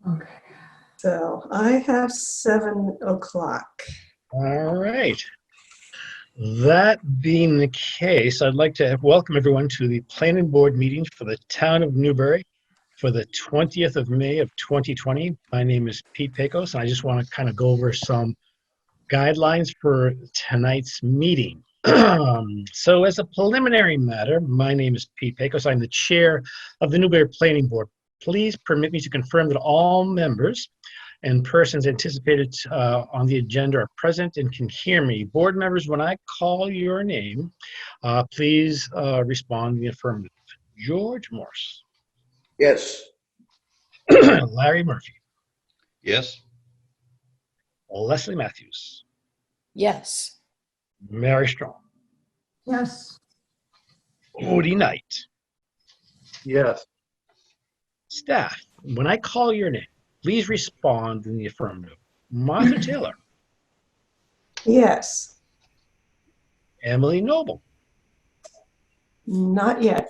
Okay. So I have 7 o'clock. All right. That being the case, I'd like to welcome everyone to the planning board meeting for the town of Newbury for the 20th of May of 2020. My name is Pete Pecos, and I just want to kind of go over some guidelines for tonight's meeting. So as a preliminary matter, my name is Pete Pecos. I'm the chair of the Newbury Planning Board. Please permit me to confirm that all members and persons anticipated on the agenda are present and can hear me. Board members, when I call your name, please respond in the affirmative. George Morse. Yes. Larry Murphy. Yes. Leslie Matthews. Yes. Mary Strong. Yes. Odie Knight. Yes. Staff, when I call your name, please respond in the affirmative. Martha Taylor. Yes. Emily Noble. Not yet.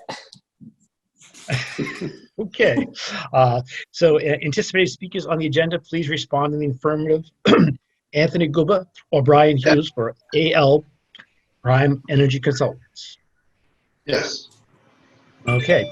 Okay. So anticipated speakers on the agenda, please respond in the affirmative. Anthony Guba or Brian Hughes for AL Prime Energy Consultants. Yes. Okay.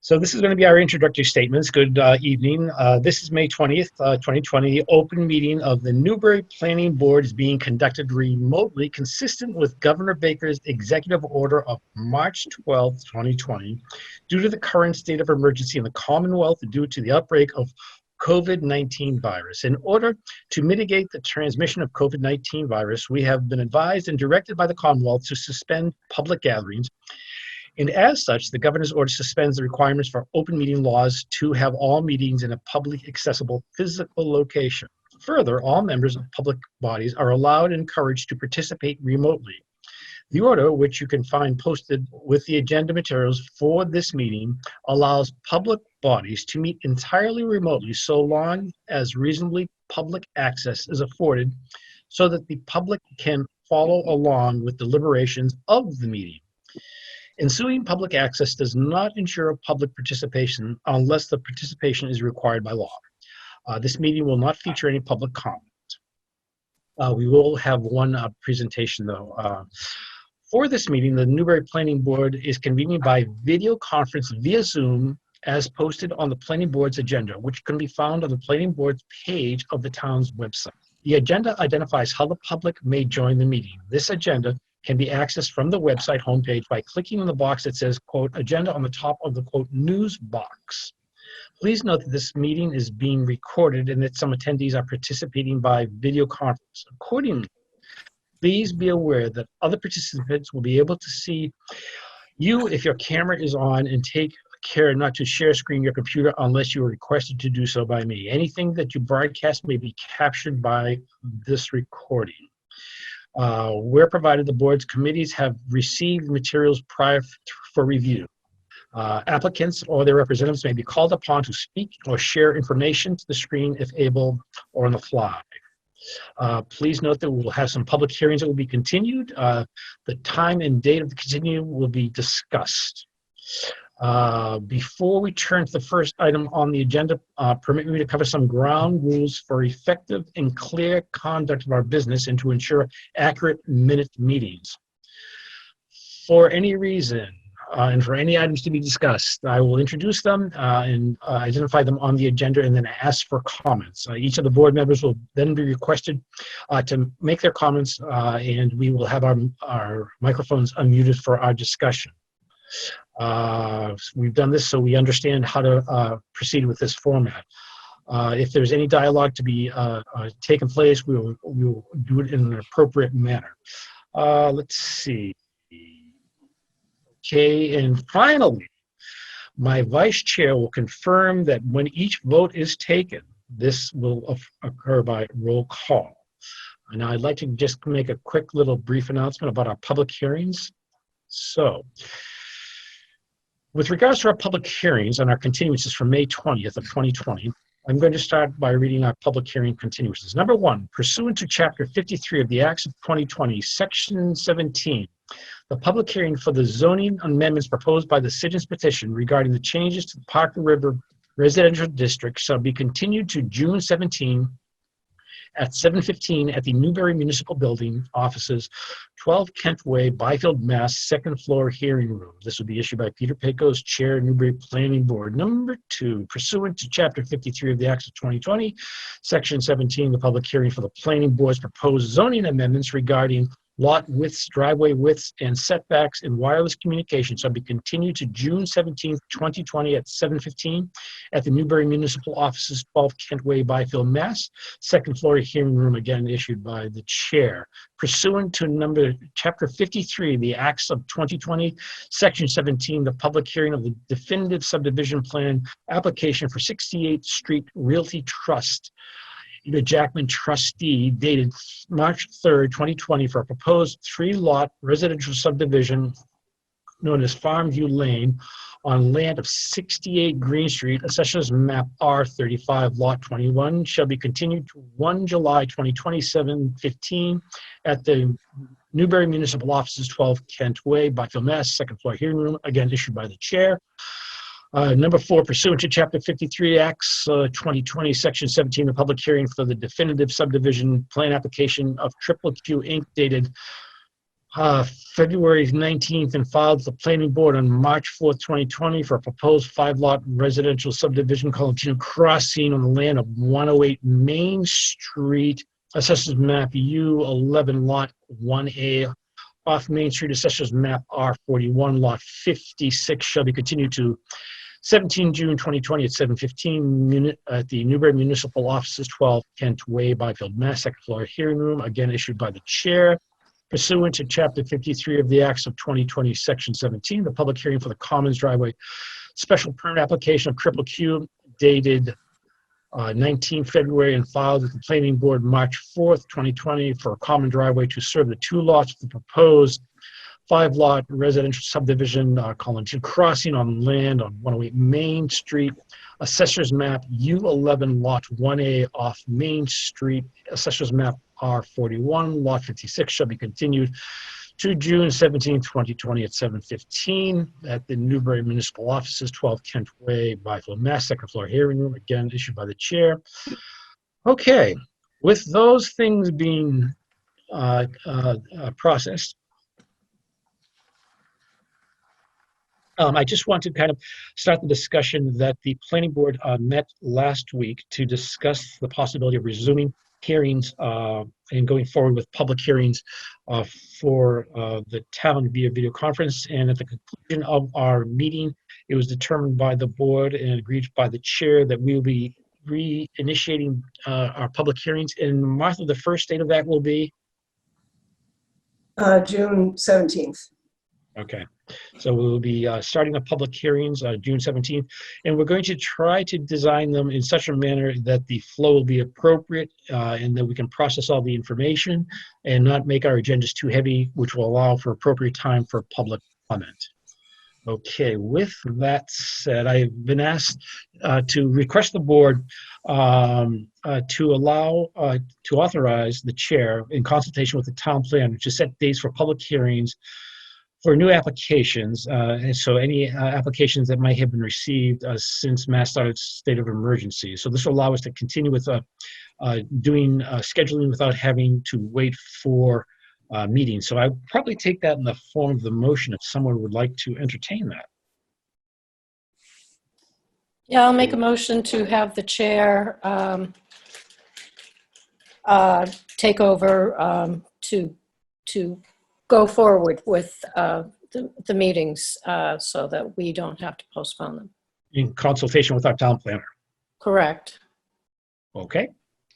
So this is going to be our introductory statements. Good evening. This is May 20th, 2020. The open meeting of the Newbury Planning Board is being conducted remotely, consistent with Governor Baker's executive order of March 12th, 2020, due to the current state of emergency in the Commonwealth due to the outbreak of COVID-19 virus. In order to mitigate the transmission of COVID-19 virus, we have been advised and directed by the Commonwealth to suspend public gatherings. And as such, the governor's order suspends the requirements for open meeting laws to have all meetings in a public accessible physical location. Further, all members of public bodies are allowed and encouraged to participate remotely. The order, which you can find posted with the agenda materials for this meeting, allows public bodies to meet entirely remotely so long as reasonably public access is afforded so that the public can follow along with deliberations of the meeting. Ensuing public access does not ensure public participation unless the participation is required by law. This meeting will not feature any public comment. We will have one presentation though. For this meeting, the Newbury Planning Board is convening by video conference via Zoom as posted on the Planning Board's agenda, which can be found on the Planning Board's page of the town's website. The agenda identifies how the public may join the meeting. This agenda can be accessed from the website homepage by clicking on the box that says, quote, agenda on the top of the, quote, news box. Please note that this meeting is being recorded and that some attendees are participating by video conference. Accordingly, please be aware that other participants will be able to see you if your camera is on, and take care not to share screen your computer unless you are requested to do so by me. Anything that you broadcast may be captured by this recording. Where provided, the board's committees have received materials prior for review. Applicants or their representatives may be called upon to speak or share information to the screen if able or on the fly. Please note that we will have some public hearings that will be continued. The time and date of the continue will be discussed. Before we turn to the first item on the agenda, permit me to cover some ground rules for effective and clear conduct of our business and to ensure accurate minute meetings. For any reason and for any items to be discussed, I will introduce them and identify them on the agenda and then ask for comments. Each of the board members will then be requested to make their comments and we will have our microphones unmuted for our discussion. We've done this so we understand how to proceed with this format. If there's any dialogue to be taken place, we will do it in an appropriate manner. Let's see. Okay, and finally, my vice chair will confirm that when each vote is taken, this will occur by roll call. Now I'd like to just make a quick little brief announcement about our public hearings. So, with regards to our public hearings and our continuances from May 20th of 2020, I'm going to start by reading our public hearing continuances. Number 1, pursuant to Chapter 53 of the Acts of 2020, Section 17, the public hearing for the zoning amendments proposed by the citizens petition regarding the changes to the Parker River residential district shall be continued to June 17 at 7:15 at the Newbury Municipal Building Offices, 12 Kent Way, Byfield, Mass., second floor hearing room. This will be issued by Peter Pecos, Chair, Newbury Planning Board. Number 2, pursuant to Chapter 53 of the Acts of 2020, Section 17, the public hearing for the Planning Board's proposed zoning amendments regarding lot widths, driveway widths, and setbacks in wireless communication shall be continued to June 17, 2020 at 7:15 at the Newbury Municipal Offices, 12 Kent Way, Byfield, Mass. Second floor hearing room, again issued by the chair. Pursuant to Chapter 53, the Acts of 2020, Section 17, the public hearing of the definitive subdivision plan application for 68th Street Realty Trust, the Jackman trustee, dated March 3rd, 2020, for a proposed 3-lot residential subdivision known as Farmview Lane on land of 68 Green Street, Assessors Map R35, Lot 21, shall be continued to 1 July 2020, 7:15 at the Newbury Municipal Offices, 12 Kent Way, Byfield, Mass. Second floor hearing room, again issued by the chair. Number 4, pursuant to Chapter 53, Acts 2020, Section 17, the public hearing for the definitive subdivision plan application of Triple Q Inc., dated February 19th, and filed with the Planning Board on March 4th, 2020, for a proposed 5-lot residential subdivision called Crossing on the land of 108 Main Street, Assessors Map U11, Lot 1A, off Main Street, Assessors Map R41, Lot 56, shall be continued to 17 June 2020 at 7:15 at the Newbury Municipal Offices, 12 Kent Way, Byfield, Mass. Second floor hearing room, again issued by the chair. Pursuant to Chapter 53 of the Acts of 2020, Section 17, the public hearing for the Commons Driveway special permit application of Triple Q, dated 19 February and filed with the Planning Board March 4th, 2020, for a common driveway to serve the 2 lots of the proposed 5-lot residential subdivision, Crossing on land on 108 Main Street, Assessors Map U11, Lot 1A, off Main Street, Assessors Map R41, Lot 56, shall be continued to June 17, 2020 at 7:15 at the Newbury Municipal Offices, 12 Kent Way, Byfield, Mass. Second floor hearing room, again issued by the chair. Okay, with those things being processed, I just want to kind of start the discussion that the planning board met last week to discuss the possibility of resuming hearings and going forward with public hearings for the town via video conference. And at the conclusion of our meeting, it was determined by the board and agreed by the chair that we will be reinitiating our public hearings. And Martha, the first date of that will be? June 17th. Okay, so we'll be starting the public hearings June 17th, and we're going to try to design them in such a manner that the flow will be appropriate and that we can process all the information and not make our agendas too heavy, which will allow for appropriate time for public comment. Okay, with that said, I've been asked to request the board to authorize the chair, in consultation with the town planner, to set dates for public hearings for new applications, and so any applications that might have been received since Mass started state of emergency. So this will allow us to continue with doing scheduling without having to wait for meetings. So I would probably take that in the form of the motion if someone would like to entertain that. Yeah, I'll make a motion to have the chair take over to go forward with the meetings so that we don't have to postpone them. In consultation with our town planner. Correct. Okay.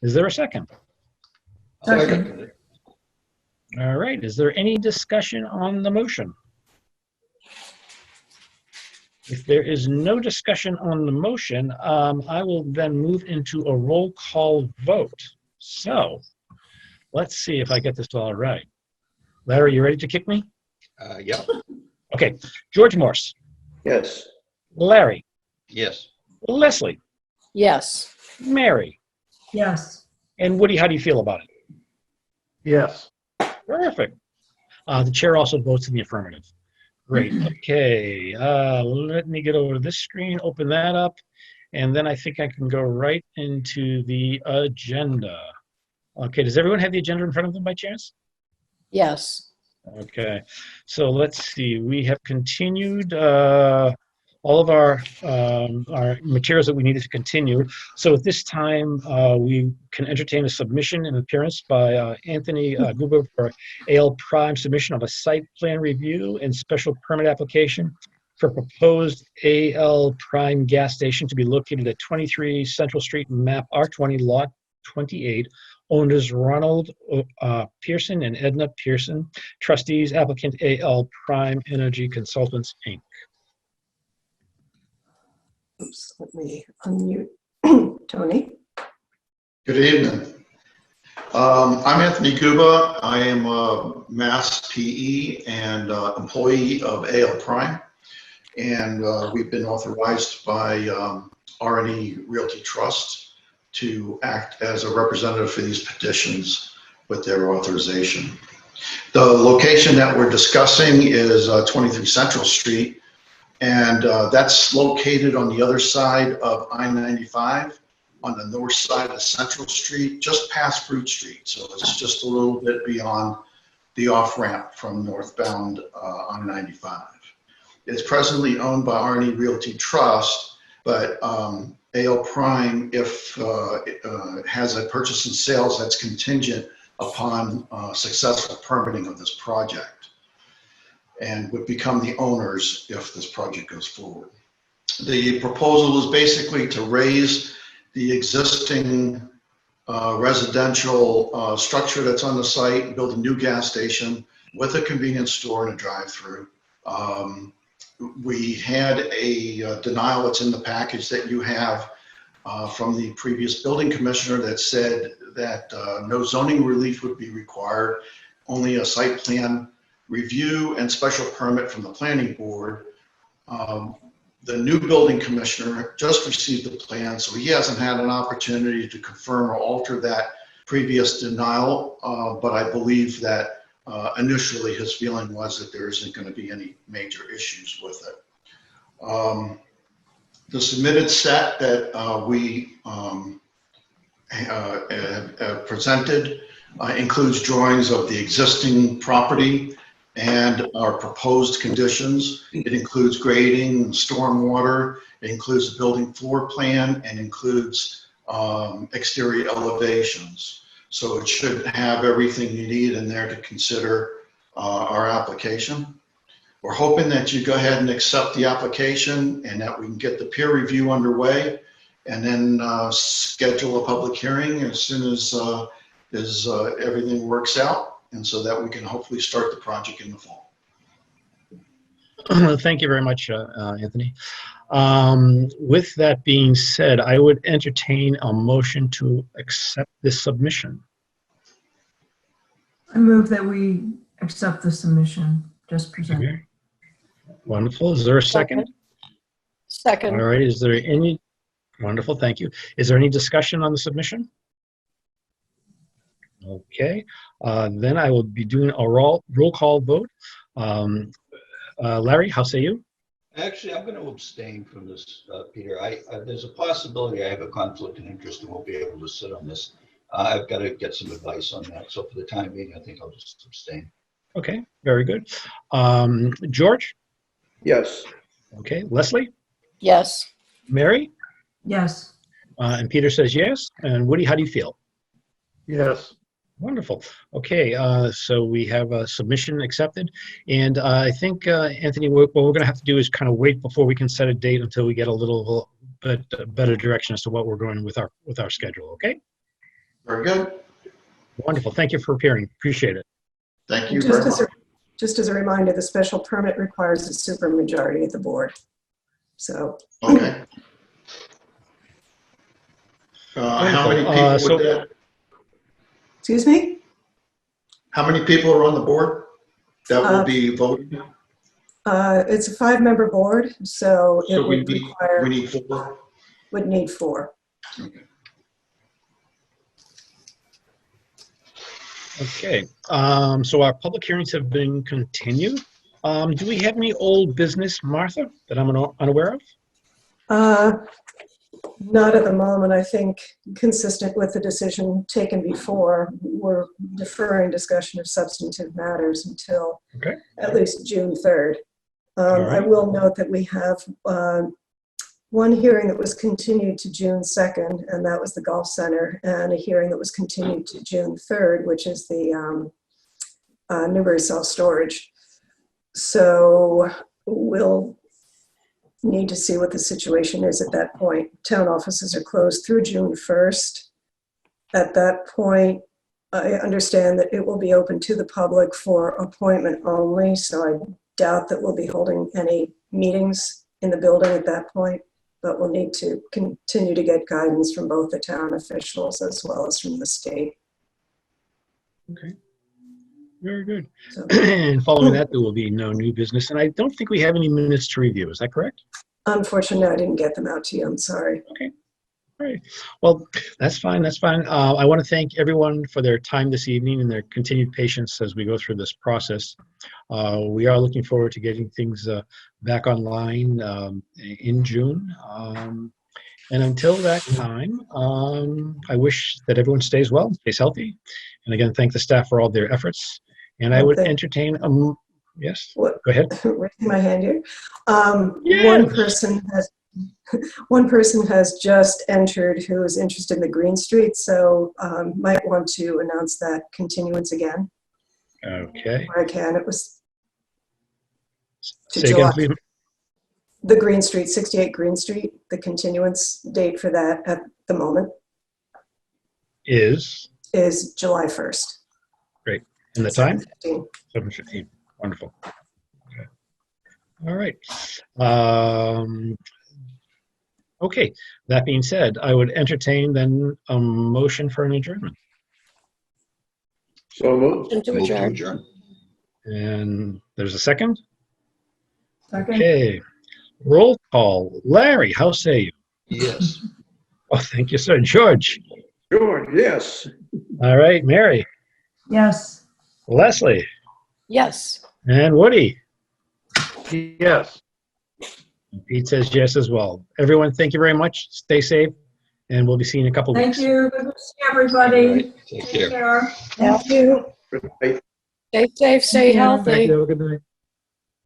Is there a second? Second. All right. Is there any discussion on the motion? If there is no discussion on the motion, I will then move into a roll call vote. So let's see if I get this all right. Larry, you ready to kick me? Yep. Okay. George Morse. Yes. Larry. Yes. Leslie. Yes. Mary. Yes. And Woody, how do you feel about it? Yes. Perfect. The chair also votes in the affirmative. Great. Okay. Let me get over to this screen, open that up. And then I think I can go right into the agenda. Okay, does everyone have the agenda in front of them by chance? Yes. Okay, so let's see. We have continued all of our materials that we needed to continue. So at this time, we can entertain a submission and appearance by Anthony Guba for AL Prime submission of a site plan review and special permit application for proposed AL Prime gas station to be located at 23 Central Street, map R20, lot 28. Owners Ronald Pearson and Edna Pearson. Trustees, applicant AL Prime Energy Consultants, Inc. Oops, let me unmute Tony. Good evening. I'm Anthony Guba. I am a Mass PE and employee of AL Prime. And we've been authorized by R&E Realty Trust to act as a representative for these petitions with their authorization. The location that we're discussing is 23 Central Street, and that's located on the other side of I-95 on the north side of Central Street, just past Fruit Street. So it's just a little bit beyond the off-ramp from northbound I-95. It's presently owned by R&E Realty Trust, but AL Prime, if has a purchase and sales that's contingent upon successful permitting of this project, and would become the owners if this project goes forward. The proposal is basically to raise the existing residential structure that's on the site, build a new gas station with a convenience store and a drive-through. We had a denial that's in the package that you have from the previous building commissioner that said that no zoning relief would be required, only a site plan review and special permit from the planning board. The new building commissioner just received the plan, so he hasn't had an opportunity to confirm or alter that previous denial, but I believe that initially his feeling was that there isn't going to be any major issues with it. The submitted set that we have presented includes drawings of the existing property and our proposed conditions. It includes grading, stormwater, it includes the building floor plan, and includes exterior elevations. So it should have everything you need in there to consider our application. We're hoping that you go ahead and accept the application and that we can get the peer review underway and then schedule a public hearing as soon as everything works out, and so that we can hopefully start the project in the fall. Thank you very much, Anthony. With that being said, I would entertain a motion to accept this submission. I move that we accept the submission just presented. Okay. Wonderful. Is there a second? Second. All right. Is there any? Wonderful. Thank you. Is there any discussion on the submission? Okay. Then I will be doing a roll call vote. Larry, how say you? Actually, I'm going to abstain from this, Peter. There's a possibility I have a conflict of interest and won't be able to sit on this. I've got to get some advice on that. So for the time being, I think I'll just abstain. Okay, very good. George? Yes. Okay, Leslie? Yes. Mary? Yes. And Peter says yes. And Woody, how do you feel? Yes. Wonderful. Okay, so we have a submission accepted. And I think, Anthony, what we're going to have to do is kind of wait before we can set a date until we get a little bit better direction as to what we're going with our schedule, okay? Very good. Wonderful. Thank you for appearing. Appreciate it. Thank you very much. Just as a reminder, the special permit requires a supermajority of the board. So. Okay. How many people would that? Excuse me? How many people are on the board that will be voting? It's a 5-member board, so it So would require. we need 4? Would need 4. Okay. Okay, so our public hearings have been continued. Do we have any old business, Martha, that I'm unaware of? Not at the moment. I think consistent with the decision taken before, we're deferring discussion of substantive matters until Okay. at least June 3rd. All I right. will note that we have one hearing that was continued to June 2nd, and that was the Golf Center, and a hearing that was continued to June 3rd, which is the Newbury Self-Storage. So we'll need to see what the situation is at that point. Town offices are closed through June 1st. At that point, I understand that it will be open to the public for appointment only, so I doubt that we'll be holding any meetings in the building at that point, but we'll need to continue to get guidance from both the town officials as well as from the state. Okay. Very good. So, And following that, there will be no new business. And I don't think we have any minutes to review. Is that correct? unfortunately, I didn't get them out to you. I'm sorry. Okay. All right. Well, that's fine. That's fine. I want to thank everyone for their time this evening and their continued patience as we go through this process. We are looking forward to getting things back online in June. And until that time, I wish that everyone stays well, stays healthy. And again, thank the staff for all their efforts. And I would Okay. entertain, yes, What? go ahead. Raising my hand here. Yes. One person has just entered who is interested in the Green Street, so might want to announce that continuance again. Okay. Where I can. It was to Say again, July. please. The Green Street, 68 Green Street, the continuance date for that at the moment Is, is July 1st. and the time? 7:15. 7:15. Wonderful. Okay. All right. Okay. That being said, I would entertain then a motion for an adjournment. So moved. To Move to adjourn. adjourn. And there's a second? Second. Okay. Roll call. Larry, how say you? Yes. Oh, thank you, sir. George. George, yes. All right. Mary, Yes. Leslie, Yes. and Woody. Yes. Pete says yes as well. Everyone, thank you very much. Stay safe, and we'll be seeing you in a couple of Thank weeks. you. Good to see All everybody. right. Take care. Take care. Thank you. Good night. Stay safe, stay Thank you. healthy. Thank you. Have a good night.